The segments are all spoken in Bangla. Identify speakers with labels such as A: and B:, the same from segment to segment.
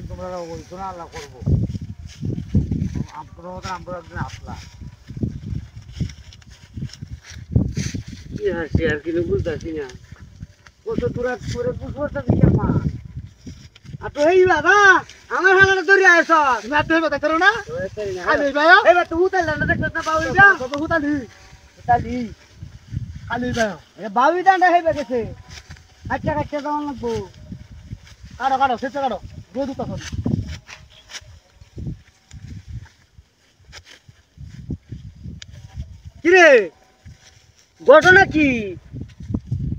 A: একদিন তোমরা ওই শোনা আল্লাহ করবো আমরা একদিন আসলা কি হাসি আর কিন্তু বুঝতেছি না কত দূরা করে বুঝবো দিকে মা আর তো এই বাবা আমার হালাটা ধরে আইছ তুমি আর ধরে দেখো না খালি ভাই এবার তো উতাল না দেখছ না বাউই যা কত উতালি উতালি খালি ভাই এ বাউই দাঁড়া হইবে গেছে আচ্ছা আচ্ছা দাও লাগবো কাটো কাটো সেটা কাটো রোদ উতাছ কি রে ঘটনা কি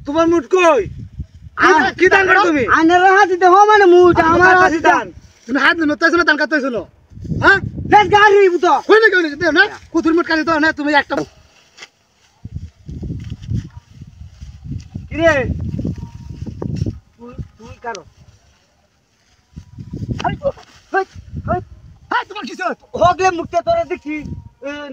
A: তোমার মুড কই কি দান করো তুমি আনার হাত দিতে হো মানে মুড আমার হাত দান তুমি হাত দিনো তাইছ না দান কাটতেছিল হ্যাঁ দেখ গাড়ি বুতো কই না কই না না কুতুর মুড কাটি তো না তুমি একটা কি রে তুই করো হাই হাই হাই তোমার কি হলো হোগলে মুক্তে তোরে দেখি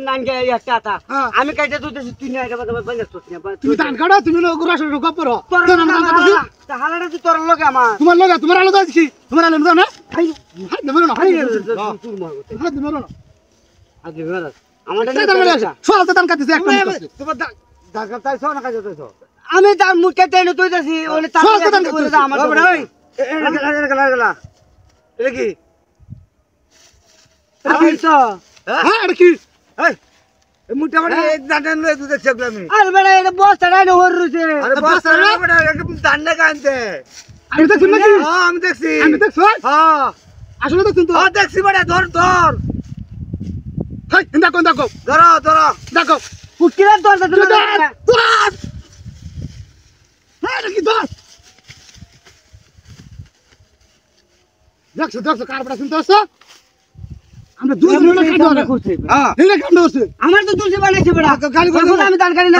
A: নাঙ্গে একটা আটা আমি কাইতে দুইতেছি তুই না এটা বাজার করছিস না তুমি দান কাটো তুমি গোরাস রোগ পড়ো তোর নাম কাটছিস তাহলে তুই তোর লগে আমার তোমার লগে তোমার আলো দাইছি তোমার আলো দাও না হাই হাই দেবো না হাই তুই মার হাই দেবো না আজ বের আমাদের দান কাটছ সব দান কাটছিস একটা তোমার দান কাটছস না কাটছস আমি দান মুখ কাটতে এনে তুইতেছি ওনে তার দান করে দা আমার ওই গলা এটা কি আইছো হ্যাঁ এটা কি এই মোটামুটি এক দাঁড়ান লয়ে দুধ দেখছি আমি আরে বড় এটা বস্তাটা না হর রুছে আরে বস্তাটা বড় একদম দান্না কানতে আমি দেখছি নাকি হ্যাঁ আমি দেখছি হ্যাঁ আসলে দেখছিস তো হ্যাঁ দেখছি বড় ধর ধর হাই দেখো দেখো ধরো ধরো দেখো কুকিরা ধর ধর ধর হ্যাঁ কি ধর দেখছো দেখছো কারবাটা শুনতেছ আমরা দুই মিনিট কাজ করছি হ্যাঁ এই কামটা করছে আমার তো দুলছে বানাইছে বড় গালি করে আমি দান করি না